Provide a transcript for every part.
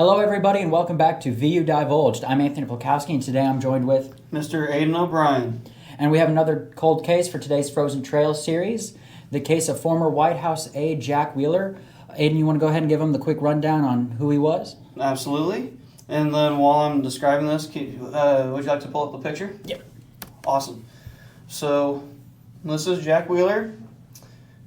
Hello, everybody, and welcome back to VUDivulged. I'm Anthony Plakowski, and today I'm joined with Mr. Aiden O'Brien. And we have another cold case for today's Frozen Trail series, the case of former White House aide Jack Wheeler. Aiden, you want to go ahead and give him the quick rundown on who he was? Absolutely. And then while I'm describing this, would you like to pull up the picture? Yep. Awesome. So, this is Jack Wheeler.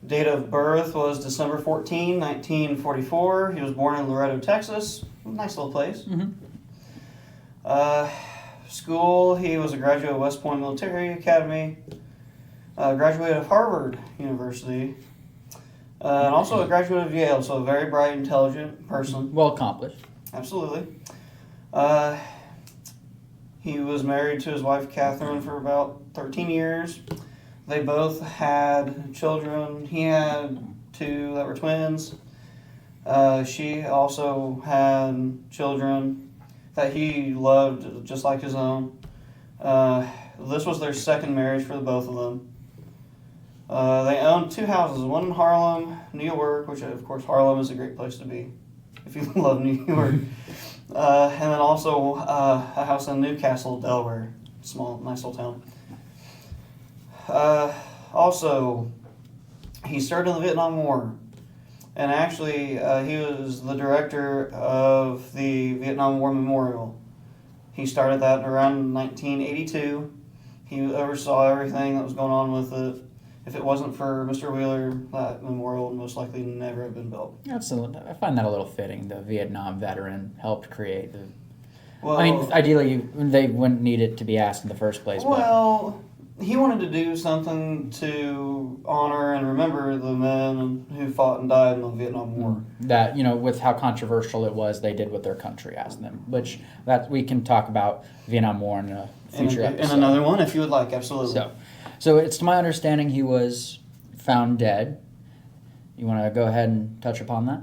Date of birth was December 14, 1944. He was born in Laredo, Texas. Nice little place. Mm-hmm. School, he was a graduate of West Point Military Academy. Graduated of Harvard University. And also a graduate of Yale, so a very bright, intelligent person. Well accomplished. Absolutely. He was married to his wife, Catherine, for about 13 years. They both had children. He had two that were twins. She also had children that he loved just like his own. This was their second marriage for the both of them. They owned two houses, one in Harlem, New York, which of course Harlem is a great place to be if you love New York. And then also a house in Newcastle, Delaware. Small, nice little town. Also, he served in the Vietnam War. And actually, he was the director of the Vietnam War Memorial. He started that around 1982. He oversaw everything that was going on with it. If it wasn't for Mr. Wheeler, that memorial would most likely never have been built. Absolutely. I find that a little fitting. The Vietnam veteran helped create the... Well, I mean, ideally, they wouldn't need it to be asked in the first place. Well, he wanted to do something to honor and remember the men who fought and died in the Vietnam War. That, with how controversial it was, they did what their country asked them, which that we can talk about Vietnam War in a future episode. In another one, if you would like, absolutely. So it's to my understanding he was found dead. You want to go ahead and touch upon that?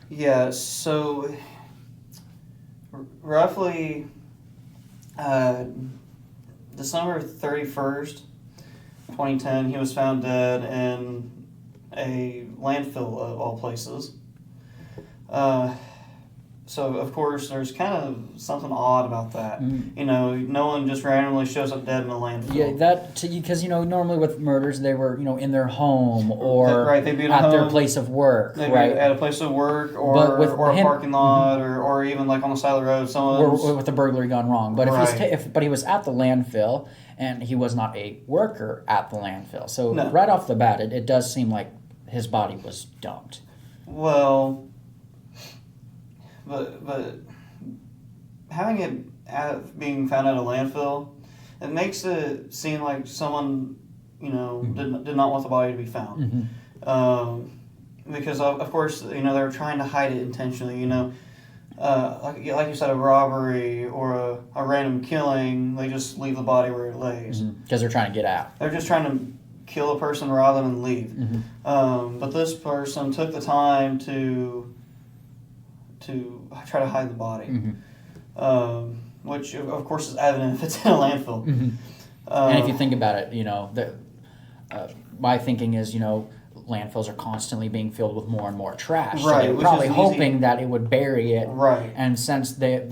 Yeah, so roughly December 31st, 2010, he was found dead in a landfill of all places. So, of course, there's kind of something odd about that. Mm. No one just randomly shows up dead in a landfill. Yeah, because, normally with murders, they were, in their home or right, they'd be at their home, place of work, they'd right? Be at a place of work or a him, parking lot or even like on the side of the road. Or with a burglary gone wrong. But right. But he was at the landfill and he was not a worker at the landfill. So no. Right off the bat, it does seem like his body was dumped. Well... But having it being found at a landfill, it makes it seem like someone did not want the body to be found. Mm-hmm. Because of course they were trying to hide it intentionally. Like you said, a robbery or a random killing, they just leave the body where it lays because they're trying to get out. They're just trying to kill a person rather than leave. Mm-hmm. But this person took the time to try to hide the body, which of course is evident if it's in a landfill. Mm-hmm. And if you think about it, my thinking is, landfills are constantly being filled with more and more trash. Right, so they were probably hoping that it would bury it. Right. And since it's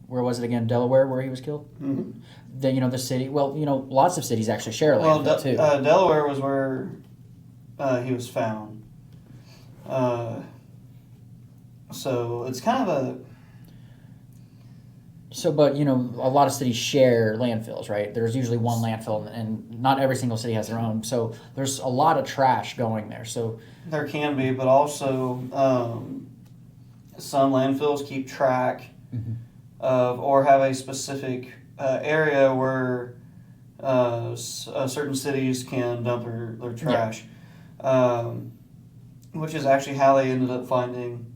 where was it again? Delaware, where he was killed. Mm-hmm. The city. Well, lots of cities actually share a landfill too. Delaware was where he was found. So it's kind of a... So, but, a lot of cities share landfills, right? There's usually one landfill, and not every single city has their own. So there's a lot of trash going there. So there can be, but also some landfills keep track of or have a specific area where certain cities can dump their trash. Yeah. Which is actually how they ended up finding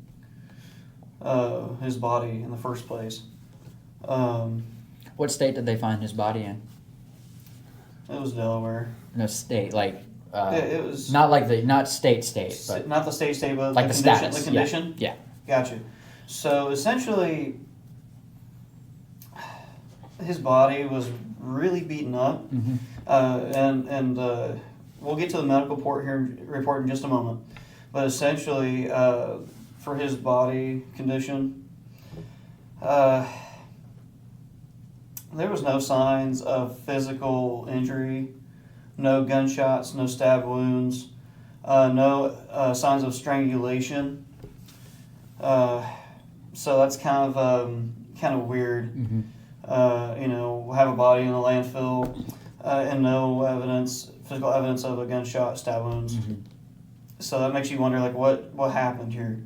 his body in the first place. What state did they find his body in? It was Delaware. No, state, like... it was... Not state, but... Not the state, but like the status. The condition? Yeah. Gotcha. So, essentially, his body was really beaten up. And we'll get to the medical report in just a moment. But essentially, for his body condition, there was no signs of physical injury, no gunshots, no stab wounds, no signs of strangulation. So that's kind of weird. Have a body in a landfill and no physical evidence of a gunshot, stab wounds. So that makes you wonder, like, what happened here?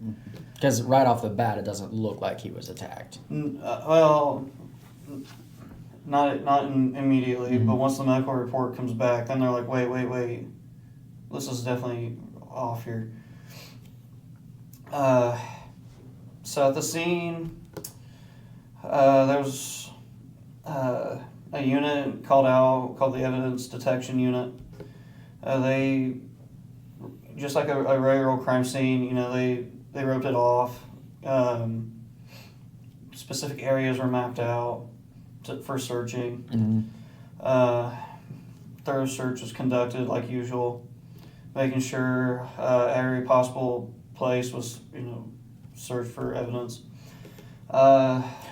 Because right off the bat, it doesn't look like he was attacked. Well, not immediately, but once the medical report comes back, then they're like, wait, this is definitely off here. So at the scene, there was a unit called the Evidence Detection Unit. They, just like a regular crime scene, they roped it off. Specific areas were mapped out for searching. Thorough search was conducted like usual, making sure every possible place was, searched for evidence.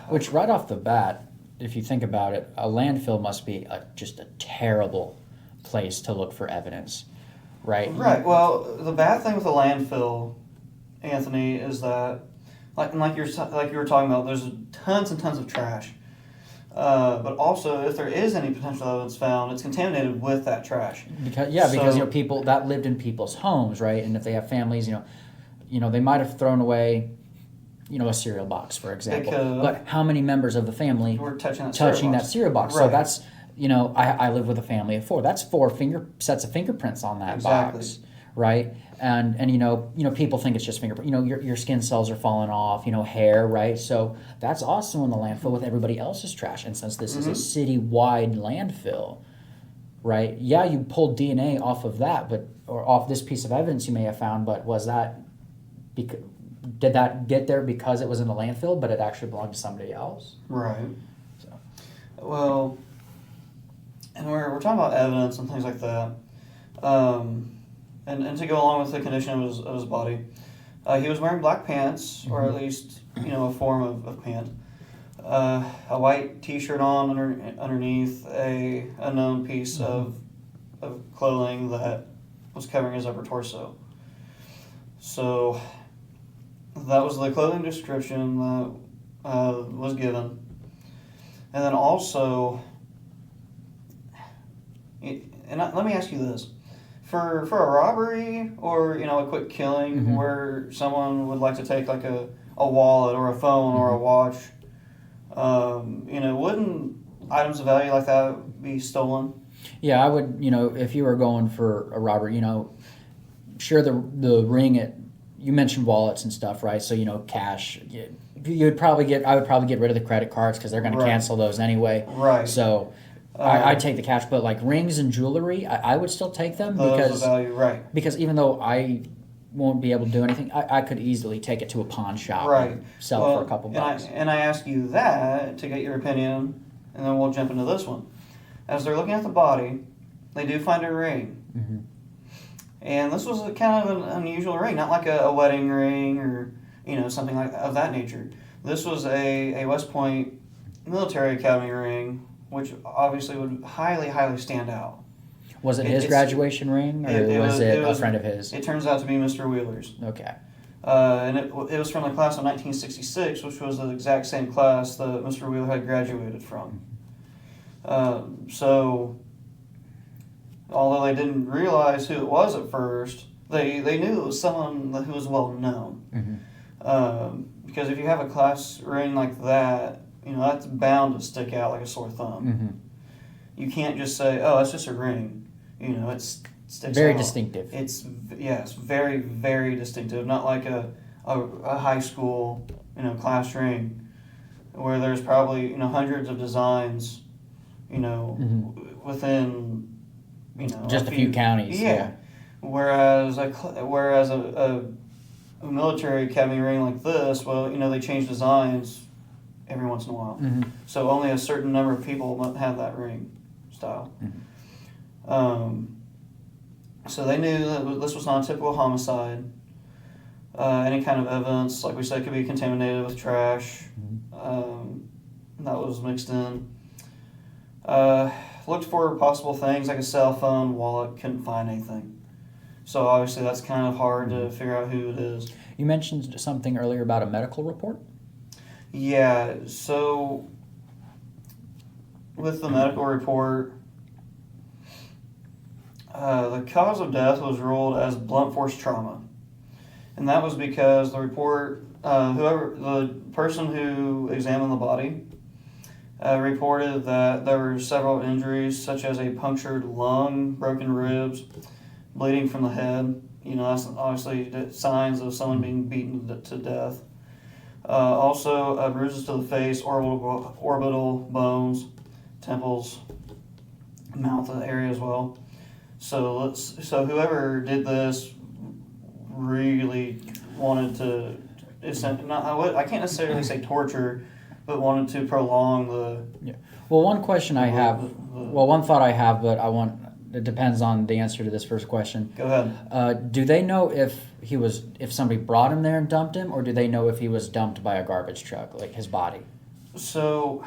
Which right off the bat, if you think about it, a landfill must be just a terrible place to look for evidence, right? Right. Well, the bad thing with a landfill, Anthony, is that, like you were talking about, there's tons and tons of trash. But also, if there is any potential evidence found, it's contaminated with that trash. Because people that lived in people's homes, right? And if they have families, they might have thrown away, a cereal box, for example. But how many members of the family were touching that cereal box? Right. So that's, I live with a family of 4. That's 4 sets of fingerprints on that box, right? And people think it's just fingerprint. Your skin cells are falling off. Hair, right? So that's also in the landfill with everybody else's trash. And since this is a city-wide landfill, right? Yeah, you pulled DNA off of that, or off this piece of evidence you may have found. But was that did that get there because it was in the landfill, but it actually belonged to somebody else? Right. So. Well, and we're talking about evidence and things like that. And to go along with the condition of his body, he was wearing black pants, or at least a form of pant. A white T-shirt on underneath a known piece of clothing that was covering his upper torso. So that was the clothing description that was given, and then also, let me ask you this. For a robbery or a quick killing where someone would like to take like a wallet or a phone or a watch, wouldn't items of value like that be stolen? Yeah, I would. If you were going for a robbery, sure the ring. You mentioned wallets and stuff, right? So cash. I would probably get rid of the credit cards because they're going to cancel those anyway. Right. So. I'd take the cash, but like rings and jewelry, I would still take them because value, right? Because even though I won't be able to do anything, I could easily take it to a pawn shop and sell it for a couple bucks. And I ask you that to get your opinion, and then we'll jump into this one. As they're looking at the body, they do find a ring, and this was kind of an unusual ring, not like a wedding ring or something like of that nature. This was a West Point Military Academy ring, which obviously would highly, highly stand out. Was it his graduation ring, or was it a friend of his? It turns out to be Mr. Wheeler's. Okay. And it was from the class of 1966, which was the exact same class that Mr. Wheeler had graduated from. So, although they didn't realize who it was at first, they knew it was someone who was well known. Because if you have a class ring like that, that's bound to stick out like a sore thumb. You can't just say, "Oh, that's just a ring." It sticks very out. Distinctive. It's very, very distinctive. Not like a high school class ring where there's probably hundreds of designs within just a few counties. Yeah. Whereas a military academy ring like this, well, they change designs every once in a while. So only a certain number of people might have that ring style. Mm-hmm. So they knew that this was not a typical homicide. Any kind of evidence, like we said, could be contaminated with trash. That was mixed in. Looked for possible things like a cell phone, wallet, couldn't find anything. So obviously that's kind of hard to figure out who it is. You mentioned something earlier about a medical report? Yeah, so with the medical report, the cause of death was ruled as blunt force trauma. And that was because the report, the person who examined the body reported that there were several injuries, such as a punctured lung, broken ribs, bleeding from the head. That's obviously signs of someone being beaten to death. Also, bruises to the face, orbital bones, temples, mouth area as well. So whoever did this really wanted to. I can't necessarily say torture, but wanted to prolong the. Yeah. Well, one question I have. One thought I have, but it depends on the answer to this first question. Go ahead. Do they know if somebody brought him there and dumped him, or do they know if he was dumped by a garbage truck, like his body? So,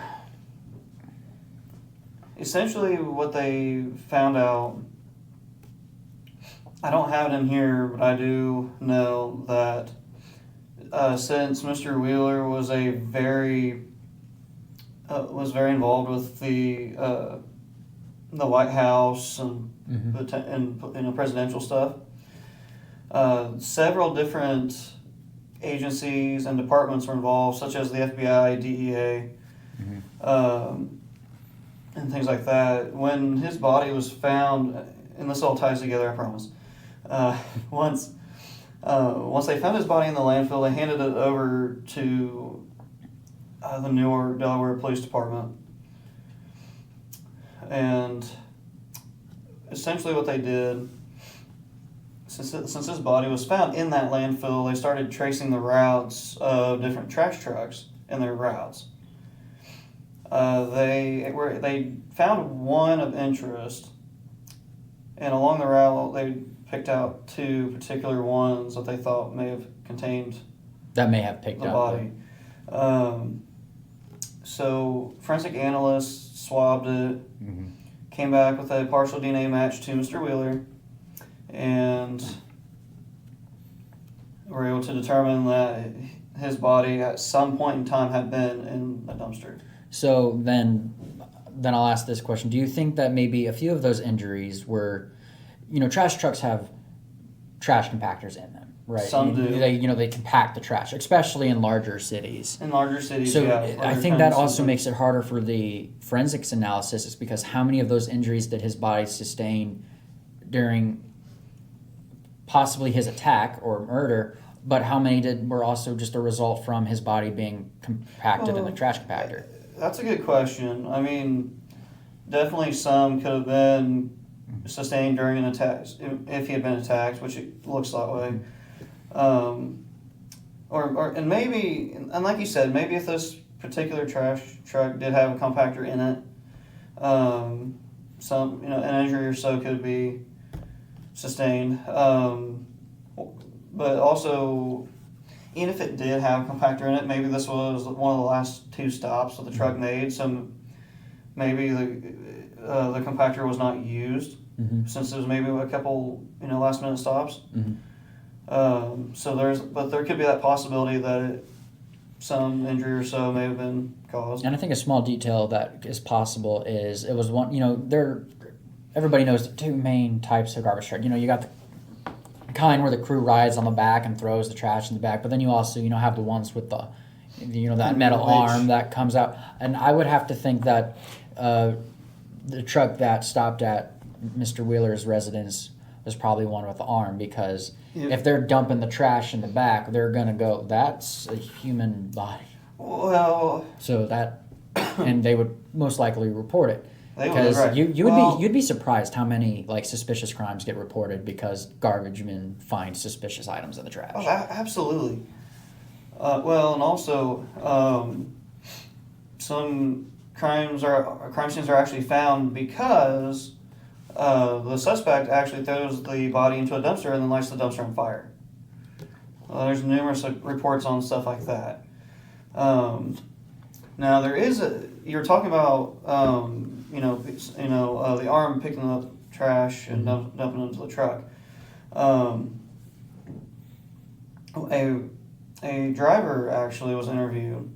essentially what they found out, I don't have it in here, but I do know that since Mr. Wheeler was very involved with the White House and presidential stuff. Several different agencies and departments were involved, such as the FBI, DEA, and things like that. When his body was found, and this all ties together, I promise. Once they found his body in the landfill, they handed it over to the Newark, Delaware Police Department. And essentially what they did, since his body was found in that landfill, they started tracing the routes of different trash trucks and their routes. They found one of interest, and along the route they picked out two particular ones that they thought may have contained that may have picked the up body. So forensic analysts swabbed it, came back with a partial DNA match to Mr. Wheeler, and were able to determine that his body at some point in time had been in a dumpster. So then I'll ask this question. Do you think that maybe a few of those injuries were, trash trucks have trash compactors in them? Right. Some do. They compact the trash, especially in larger cities. In larger cities, so yeah. I think that also makes it harder for the forensics analysis, is because how many of those injuries did his body sustain during possibly his attack or murder, but how many were also just a result from his body being compacted in the trash compactor? That's a good question. I mean, definitely some could have been sustained during an attack, if he had been attacked, which it looks that way. And maybe, and like you said, maybe if this particular trash truck did have a compactor in it, an injury or so could be sustained. But also, even if it did have a compactor in it, maybe this was one of the last two stops that the truck made, so maybe the compactor was not used, since there was maybe a couple last minute stops. But there could be that possibility that some injury or so may have been caused. And I think a small detail that is possible is it was one. Everybody knows the two main types of garbage truck. You got the kind where the crew rides on the back and throws the trash in the back, but then you also have the ones with the that metal arm that comes out. And I would have to think that the truck that stopped at Mr. Wheeler's residence was probably one with the arm, because if they're dumping the trash in the back, they're gonna go, that's a human body. Well, so that, and they would most likely report it. Because right. you'd be surprised how many suspicious crimes get reported because garbage men find suspicious items in the trash. Oh, absolutely. And also some crime scenes are actually found because the suspect actually throws the body into a dumpster and then lights the dumpster on fire. There's numerous reports on stuff like that. Now there is you're talking about the arm picking up trash and dumping it into the truck. A driver actually was interviewed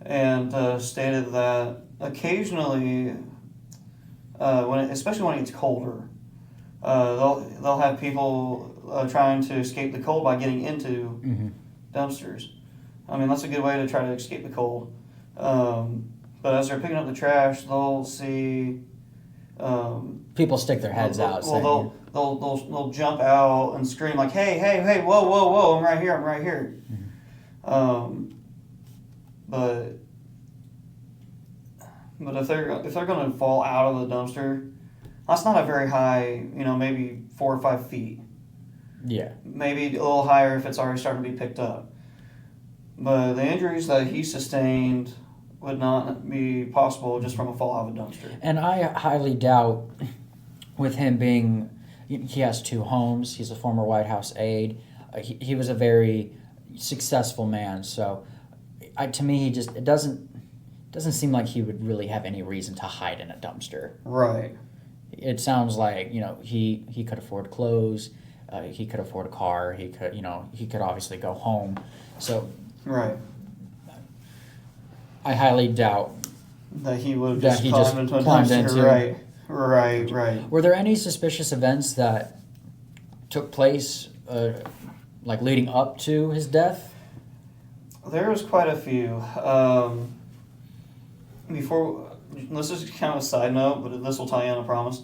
and stated that occasionally, especially when it gets colder, they'll have people trying to escape the cold by getting into dumpsters. I mean, that's a good way to try to escape the cold. But as they're picking up the trash, they'll see people stick their heads out. Well, they'll jump out and scream like, "Hey, hey, hey! Whoa, whoa, whoa! I'm right here! I'm right here!" But if they're going to fall out of the dumpster, that's not a very high, maybe 4 or 5 feet. Yeah. Maybe a little higher if it's already starting to be picked up. But the injuries that he sustained would not be possible just from a fall out of a dumpster. And I highly doubt, with him being, he has 2 homes, he's a former White House aide, he was a very successful man, so to me, it doesn't seem like he would really have any reason to hide in a dumpster. Right. It sounds like, he could afford clothes, he could afford a car, he could obviously go home, so... Right. I highly doubt that he would have just climbed into a dumpster. Right. Were there any suspicious events that took place, leading up to his death? There was quite a few. This is kind of a side note, but this will tie in, I promise.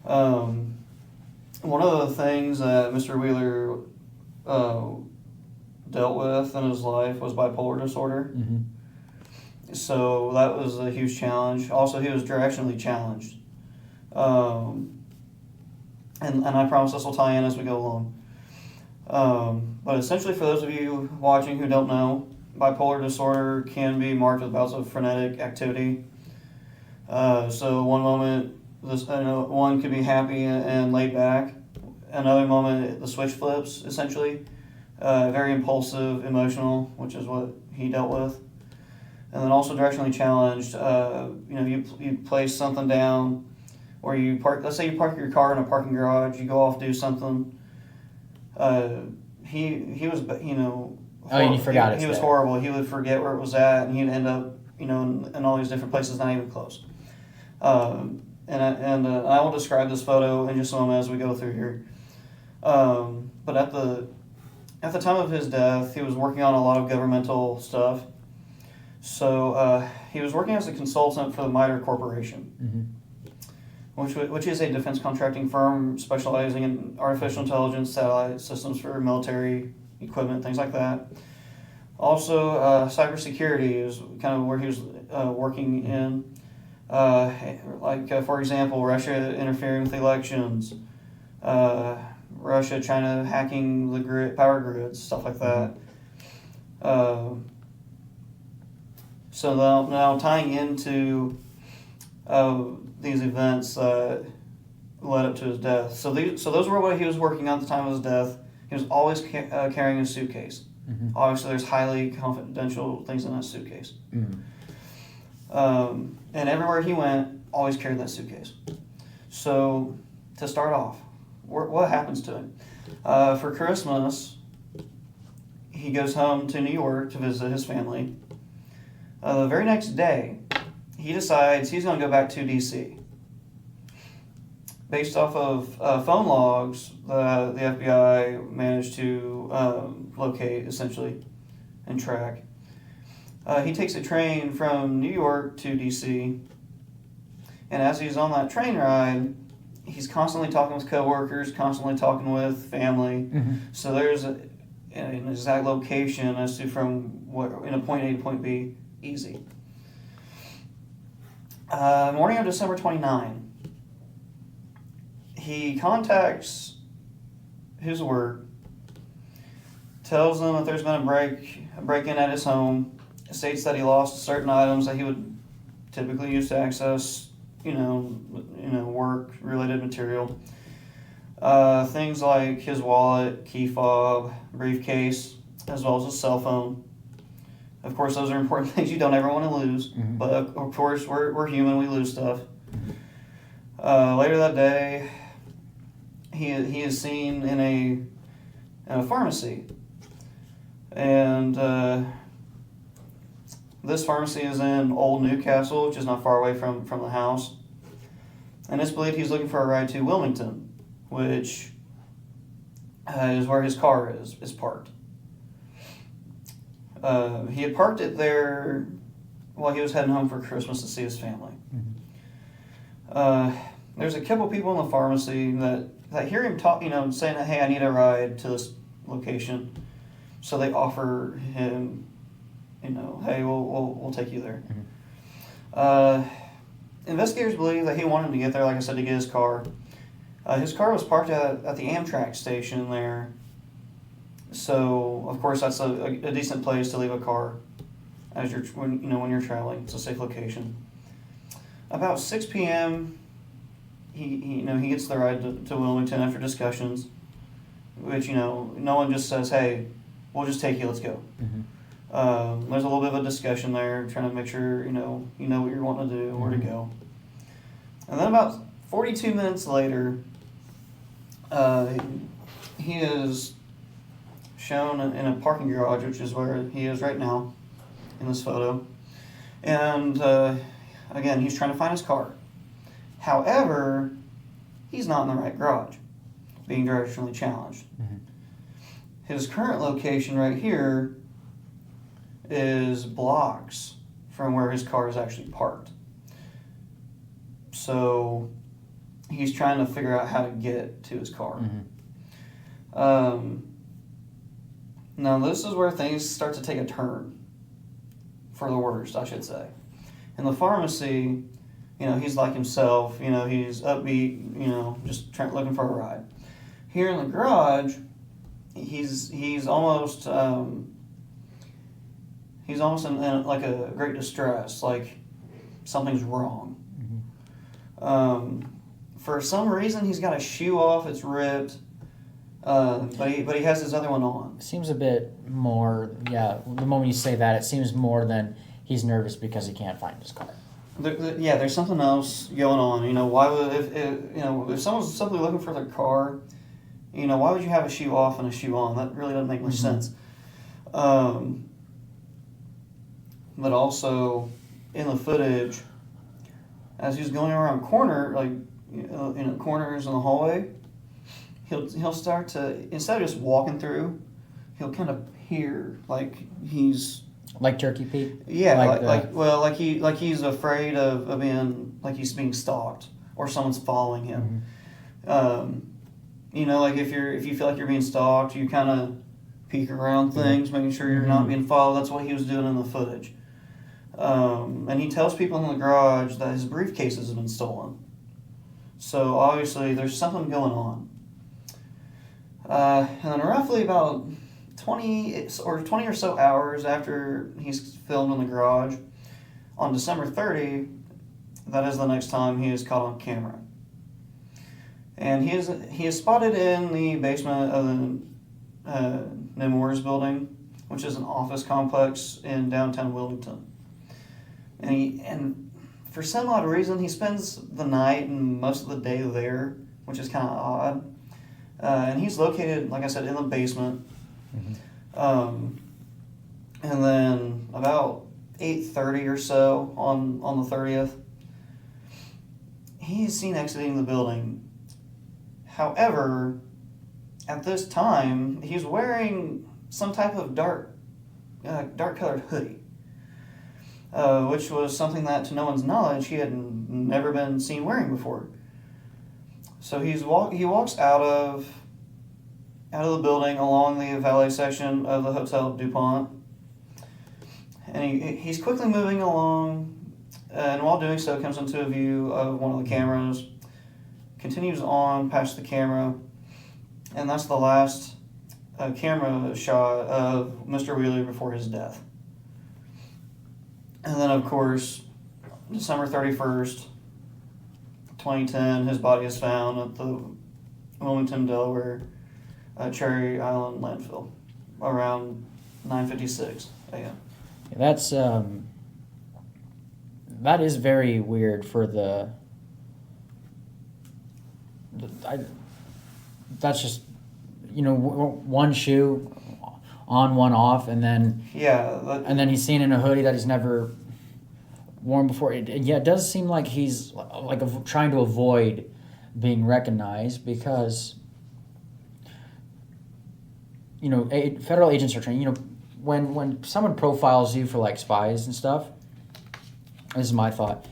One of the things that Mr. Wheeler dealt with in his life was bipolar disorder. So that was a huge challenge. Also, he was directionally challenged. And I promise this will tie in as we go along. But essentially, for those of you watching who don't know, bipolar disorder can be marked with bouts of frenetic activity. So one moment, one could be happy and laid back. Another moment, the switch flips, essentially. Very impulsive, emotional, which is what he dealt with. And then also directionally challenged. You place something down, or you park. Let's say you park your car in a parking garage. You go off, do something. He was, you forgot it. He was horrible. He would forget where it was at, and he'd end up, in all these different places, not even close. And I will describe this photo in just a moment as we go through here. But at the time of his death, he was working on a lot of governmental stuff. So he was working as a consultant for the MITRE Corporation, which is a defense contracting firm specializing in artificial intelligence, satellite systems for military equipment, things like that. Also, cybersecurity is kind of where he was working in. For example, Russia interfering with elections, Russia, China hacking the power grids, stuff like that. So now tying into these events that led up to his death. So those were what he was working on at the time of his death. He was always carrying a suitcase. Obviously, there's highly confidential things in that suitcase. And everywhere he went, always carried that suitcase. So to start off, what happens to him? For Christmas, he goes home to New York to visit his family. The very next day, he decides he's going to go back to D.C. Based off of phone logs that the FBI managed to locate, essentially, and track. He takes a train from New York to D.C., and as he's on that train ride, he's constantly talking with coworkers, constantly talking with family. So there's an exact location as to from in a point A to point B, easy. Morning of December 29, he contacts his work, tells them that there's been a break-in at his home, states that he lost certain items that he would typically use to access, work-related material. Things like his wallet, key fob, briefcase, as well as his cell phone. Of course, those are important things you don't ever want to lose. Mhm. But of course, we're human. We lose stuff. Later that day, he is seen in a pharmacy, and this pharmacy is in Old Newcastle, which is not far away from the house. And it's believed he's looking for a ride to Wilmington, which is where his car is parked. He had parked it there while he was heading home for Christmas to see his family. There's a couple people in the pharmacy that hear him talk, saying, "Hey, I need a ride to this location." So they offer him, "Hey, we'll take you there." Investigators believe that he wanted to get there, like I said, to get his car. His car was parked at the Amtrak station there. So, of course, that's a decent place to leave a car as when you're traveling. It's a safe location. About 6 p.m., he gets the ride to Wilmington after discussions, which, no one just says, "Hey, we'll just take you, let's go." There's a little bit of a discussion there, trying to make sure, you know what you're wanting to do, where to go. And then about 42 minutes later, he is shown in a parking garage, which is where he is right now in this photo. And again, he's trying to find his car. However, he's not in the right garage, being directionally challenged. His current location right here is blocks from where his car is actually parked. So he's trying to figure out how to get to his car. Now this is where things start to take a turn, for the worst, I should say. In the pharmacy, he's like himself, he's upbeat, just looking for a ride. Here in the garage, he's almost in like a great distress, like something's wrong. For some reason, he's got a shoe off; it's ripped, but he has his other one on. It seems a bit more, the moment you say that, it seems more than he's nervous because he can't find his car. There's something else going on. Why would if someone's simply looking for their car, why would you have a shoe off and a shoe on? That really doesn't make much sense. But also in the footage, as he's going around corners in the hallway, he'll start to, instead of just walking through, he'll kind of hear like he's like Turkey Pete. Yeah, like he's afraid of being, like he's being stalked or someone's following him. Like if you feel like you're being stalked, you kind of peek around things, making sure you're not being followed. That's what he was doing in the footage. And he tells people in the garage that his briefcases have been stolen. So obviously there's something going on. And then roughly about 20 or so hours after he's filmed in the garage, on December 30, that is the next time he is caught on camera. And he is spotted in the basement of the Nemours building, which is an office complex in downtown Wilmington. And for some odd reason, he spends the night and most of the day there, which is kind of odd. And he's located, like I said, in the basement. And then about 8:30 or so on the 30th, he's seen exiting the building. However, at this time, he's wearing some type of dark colored hoodie, which was something that, to no one's knowledge, he had never been seen wearing before. So he walks out of the building along the valet section of the Hotel DuPont, and he's quickly moving along, and while doing so comes into a view of one of the cameras, continues on past the camera, and that's the last camera shot of Mr. Wheeler before his death. And then, of course, December 31st, 2010, his body is found at the Wilmington, Delaware, Cherry Island landfill around 9:56 a.m. That's that is very weird for that's just, one shoe on, one off, and then he's seen in a hoodie that he's never worn before. It does seem like he's trying to avoid being recognized because federal agents are trained. When someone profiles you for like spies and stuff, this is my thought.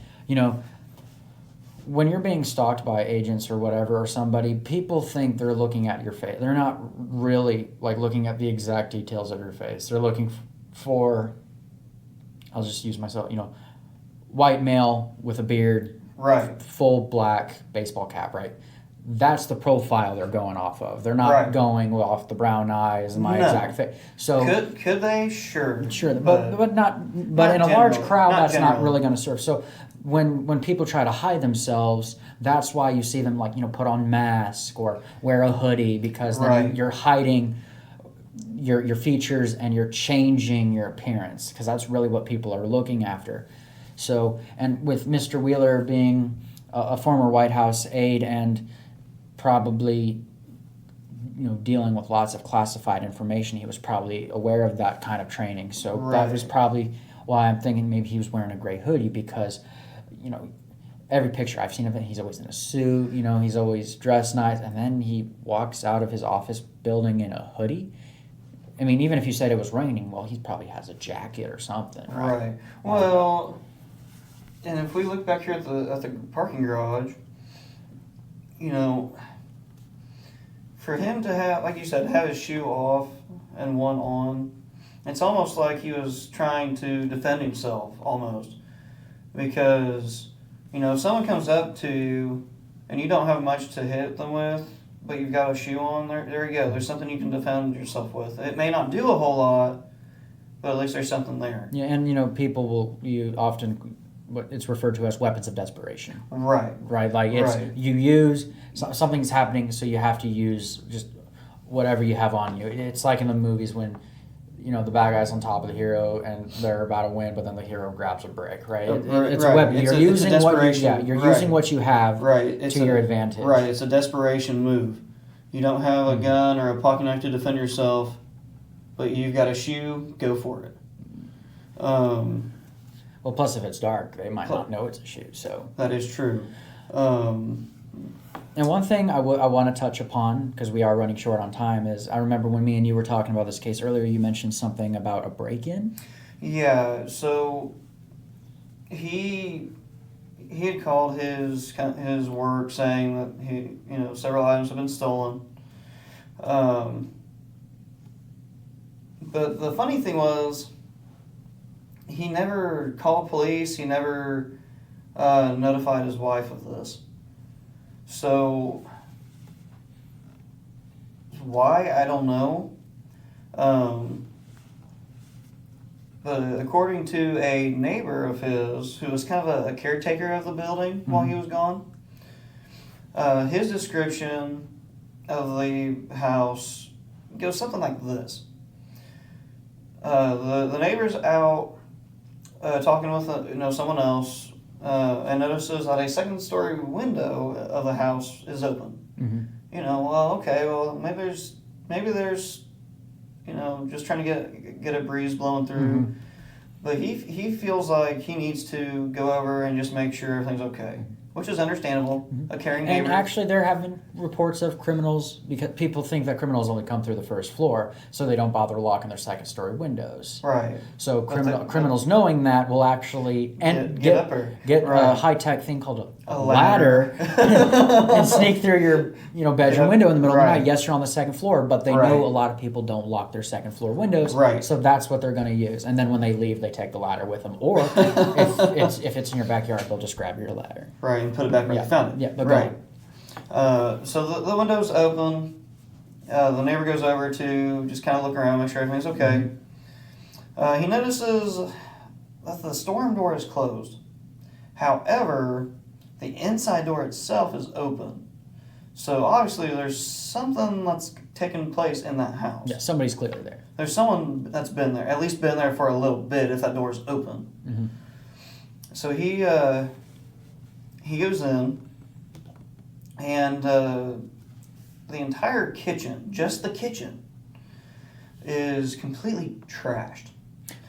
When you're being stalked by agents or whatever, or somebody, people think they're looking at your face. They're not really like looking at the exact details of your face. They're looking for, I'll just use myself, white male with a beard, right, full black baseball cap, right? That's the profile they're going off of. They're not going off the brown eyes and my exact face. So could they? Sure, but not. But in a large crowd, that's not really going to serve. So when people try to hide themselves, that's why you see them put on masks or wear a hoodie, because then you're hiding your features and you're changing your appearance, because that's really what people are looking after. So, and with Mr. Wheeler being a former White House aide and probably dealing with lots of classified information, he was probably aware of that kind of training. So that was probably why I'm thinking maybe he was wearing a gray hoodie, because every picture I've seen of him, he's always in a suit, he's always dressed nice, and then he walks out of his office building in a hoodie. I mean, even if you said it was raining, well, he probably has a jacket or something, right? Well, and if we look back here at the parking garage, for him to have, like you said, have his shoe off and one on, it's almost like he was trying to defend himself, almost. Because, if someone comes up to you and you don't have much to hit them with, but you've got a shoe on, there you go. There's something you can defend yourself with. It may not do a whole lot, but at least there's something there. Yeah, and people you often, what it's referred to as weapons of desperation. Right. Like you use, something's happening, so you have to use just whatever you have on you. It's like in the movies when, the bad guy's on top of the hero and they're about to win, but then the hero grabs a brick, right? It's a weapon. You're using using what you have to your advantage. Right, it's a desperation move. You don't have a gun or a pocket knife to defend yourself, but you've got a shoe, go for it. Well, plus if it's dark, they might not know it's a shoe. So that is true. And one thing I want to touch upon, because we are running short on time, is I remember when me and you were talking about this case earlier, you mentioned something about a break-in. Yeah, so he had called his work saying that several items have been stolen. But the funny thing was, he never called police. He never notified his wife of this. So why, I don't know. But according to a neighbor of his, who was kind of a caretaker of the building while he was gone, his description of the house goes something like this. The neighbor's out talking with someone else, and notices that a second-story window of the house is open. Mm-hmm. Maybe there's just trying to get a breeze blowing through. Mm-hmm. But he feels like he needs to go over and just make sure everything's okay, which is understandable. Mm-hmm. A caring neighbor. And actually, there have been reports of criminals, because people think that criminals only come through the first floor, so they don't bother locking their second-story windows. Right. So criminals knowing that will actually get a high-tech thing called a ladder and sneak through your bedroom window in the middle of the night. Yes, you're on the second floor, but they know a lot of people don't lock their second-floor windows. Right. So that's what they're going to use. And then when they leave, they take the ladder with them. Or if it's in your backyard, they'll just grab your ladder. Right, and put it back where you found it. Yeah, but right. So the window's open. The neighbor goes over to just kind of look around, make sure everything's okay. He notices that the storm door is closed. However, the inside door itself is open. So obviously there's something that's taking place in that house. Yeah, somebody's clearly there. There's someone that's been there, at least been there for a little bit if that door's open. Mm-hmm. So he goes in, and the entire kitchen, just the kitchen, is completely trashed.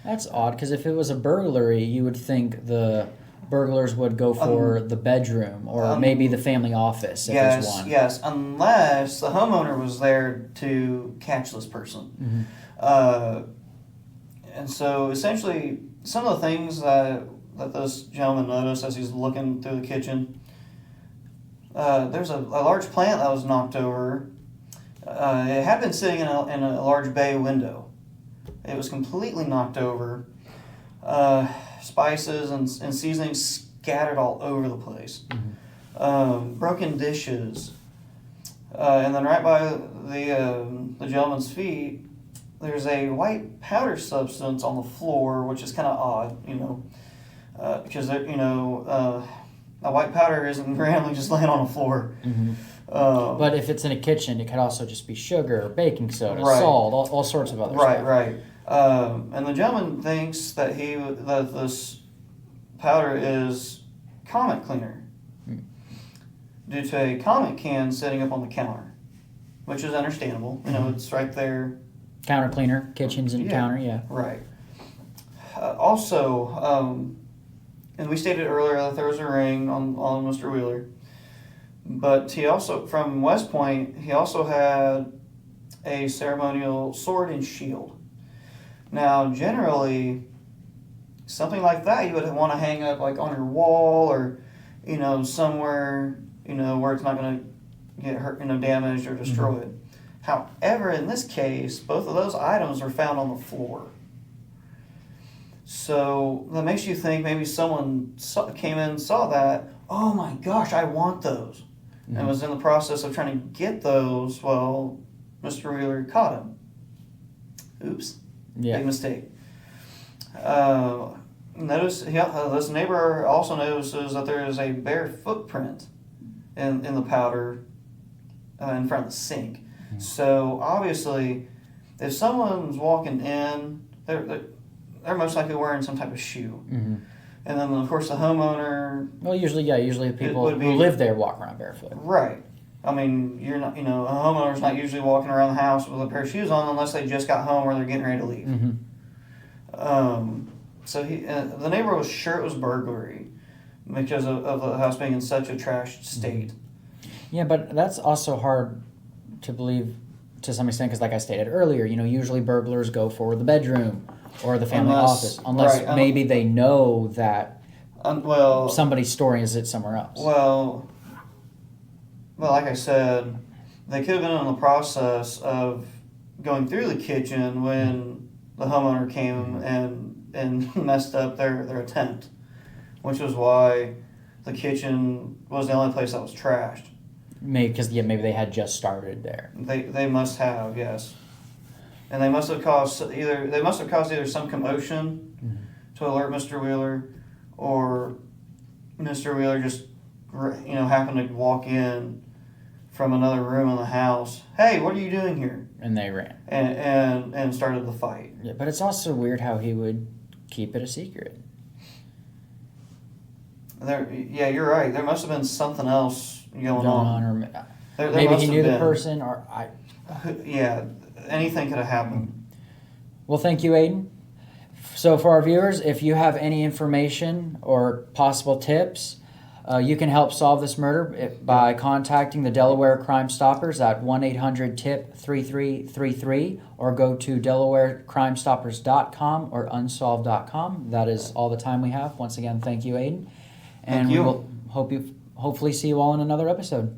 That's odd, because if it was a burglary, you would think the burglars would go for the bedroom or maybe the family office if there's one. Yes, unless the homeowner was there to catch this person. Mm-hmm. And so essentially, some of the things that this gentleman noticed as he's looking through the kitchen, there's a large plant that was knocked over. It had been sitting in a large bay window. It was completely knocked over. Spices and seasonings scattered all over the place. Mm-hmm. Broken dishes. And then right by the gentleman's feet, there's a white powder substance on the floor, which is kind of odd, because a white powder isn't randomly just laying on the floor. Mm-hmm. But if it's in a kitchen, it could also just be sugar, baking soda, right. salt, all sorts of other stuff. Right. And the gentleman thinks that this powder is comic cleaner due to a comic can sitting up on the counter, which is understandable. It's right there. Counter cleaner, kitchens and counter, yeah. Right. Also, and we stated earlier that there was a ring on Mr. Wheeler, but he also, from West Point, he also had a ceremonial sword and shield. Now, generally, something like that you would want to hang up like on your wall or, somewhere, where it's not going to get hurt, damaged or destroyed. Mm-hmm. However, in this case, both of those items are found on the floor. So that makes you think maybe someone came in and saw that, oh my gosh, I want those. Mm-hmm. And was in the process of trying to get those. Well, Mr. Wheeler caught him. Oops. Yeah. Big mistake. This neighbor also notices that there is a bare footprint in the powder in front of the sink. Mm-hmm. So obviously, if someone's walking in, they're most likely wearing some type of shoe. Mm-hmm. And then, of course, the homeowner... Well, usually the people who live there walk around barefoot. Right. I mean, you're not, a homeowner's not usually walking around the house with a pair of shoes on unless they just got home or they're getting ready to leave. Mm-hmm. So the neighbor was sure it was burglary because of the house being in such a trashed state. Yeah, but that's also hard to believe to some extent because, like I stated earlier, usually burglars go for the bedroom or the family office, unless maybe they know that somebody's storing it somewhere else. Well, like I said, they could have been in the process of going through the kitchen when the homeowner came and messed up their attempt, which was why the kitchen was the only place that was trashed. Maybe they had just started there. They must have, yes, and they must have caused either some commotion to alert Mr. Wheeler, or Mr. Wheeler just happened to walk in from another room in the house. Hey, what are you doing here? And they ran and started the fight. Yeah, but it's also weird how he would keep it a secret. You're right. There must have been something else going on. Or maybe he knew the person, or Yeah, anything could have happened. Well, thank you, Aiden. So for our viewers, if you have any information or possible tips, you can help solve this murder by contacting the Delaware Crime Stoppers at 1-800-TIP-3333 or go to delawarecrimestoppers.com or unsolved.com. That is all the time we have. Once again, thank you, Aiden. And we will hopefully see you all in another episode.